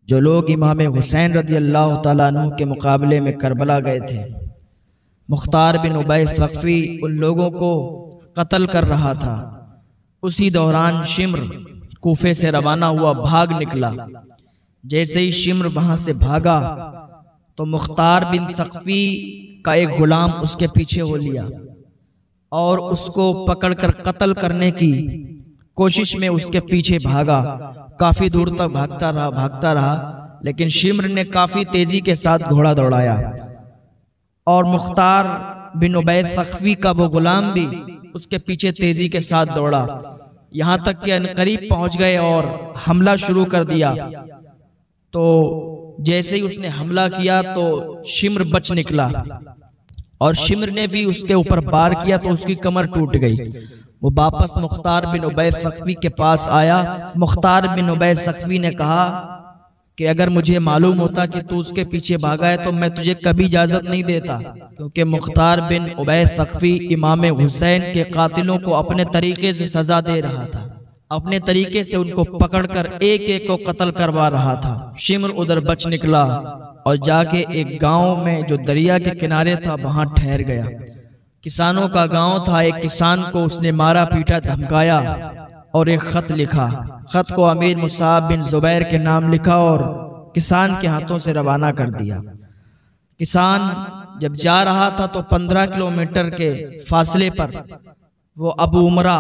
जो लोग इमाम हुसैन रज़ियल्लाहु ताला अन्हु के मुकाबले में करबला गए थे। मुख्तार बिन उबई सक़फ़ी उन लोगों को कत्ल कर रहा था। उसी दौरान शिम्र कूफे से रवाना हुआ, भाग निकला। जैसे ही शिम्र वहां से भागा तो मुख्तार बिन सक़फ़ी का एक गुलाम उसके पीछे हो लिया और उसको पकड़कर कत्ल करने की कोशिश में उसके पीछे भागा। काफी दूर तक भागता रहा, लेकिन शिम्र ने काफी तेजी के साथ घोड़ा दौड़ाया और मुख्तार बिन उबई सक़फ़ी का वो गुलाम भी उसके पीछे तेजी के साथ दौड़ा। यहाँ तक कि करीब पहुंच गए और हमला शुरू कर दिया। तो जैसे ही उसने हमला किया तो शिम्र बच निकला और शिम्र ने भी उसके ऊपर वार किया तो उसकी कमर टूट गई। वो वापस मुख्तार बिन उबई सक़फ़ी के पास आया। मुख्तार बिन उबई सक़फ़ी ने कहा कि अगर मुझे मालूम होता कि तू उसके पीछे भागा है तो मैं तुझे कभी इजाजत नहीं देता, क्योंकि मुख्तार बिन उबई सक़फ़ी इमाम हुसैन के कातिलों को अपने तरीके से सजा दे रहा था, अपने तरीके से उनको पकड़कर एक एक को कत्ल करवा रहा था। शिम्र उधर बच निकला और जाके एक गांव में जो दरिया के किनारे था वहां ठहर गया। किसानों का गांव था। एक किसान को उसने मारा पीटा, धमकाया और एक खत लिखा। खत को अमीर मुसाब बिन जुबैर के नाम लिखा और किसान के हाथों से रवाना कर दिया। किसान जब जा रहा था तो 15 किलोमीटर के फासले पर वो अबू उमरा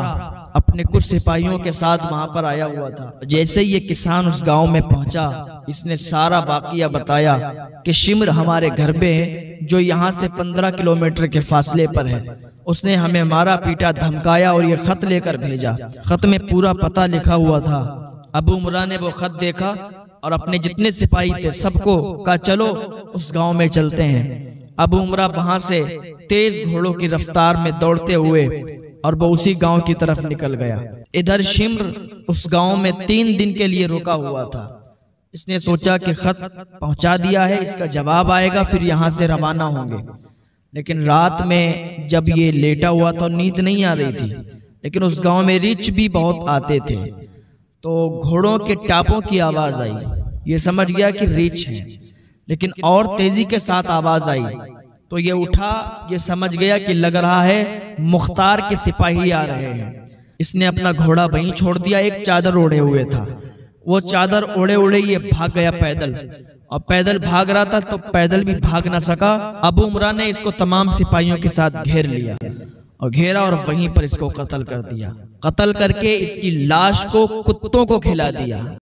अपने कुछ सिपाहियों के साथ वहां पर आया हुआ था। जैसे ही ये किसान उस गांव में पहुंचा, इसने सारा वाकया बताया कि शिम्र हमारे घर पे है, जो यहाँ से 15 किलोमीटर के फासले पर है। उसने हमें मारा पीटा, धमकाया और ये खत लेकर भेजा। खत में पूरा पता लिखा हुआ था। अबू उमरा ने वो खत देखा और अपने जितने सिपाही थे सबको कहा चलो उस गांव में चलते हैं। अबू उमरा वहां से तेज घोड़ों की रफ्तार में दौड़ते हुए और वो उसी गांव की तरफ निकल गया। इधर शिम्र उस गांव में 3 दिन के लिए रुका हुआ था। इसने सोचा कि खत पहुंचा दिया है, इसका जवाब आएगा, फिर यहां से रवाना होंगे। लेकिन रात में जब ये लेटा हुआ तो नींद नहीं आ रही थी, लेकिन उस गांव में रिछ भी बहुत आते थे। तो घोड़ों के टापों की आवाज आई। ये समझ गया कि रिछ है, लेकिन और तेजी के साथ आवाज आई तो ये उठा। ये समझ गया कि लग रहा है मुख्तार के सिपाही आ रहे हैं। इसने अपना घोड़ा वहीं छोड़ दिया। एक चादर ओढ़े हुए था, वो चादर ओढ़े ओढ़े ये भाग गया पैदल, और पैदल भाग रहा था तो पैदल भी भाग ना सका। अबू उमरा ने इसको तमाम सिपाहियों के साथ घेर लिया और घेरा और वहीं पर इसको कत्ल कर दिया। कत्ल करके इसकी लाश को कुत्तों को खिला दिया।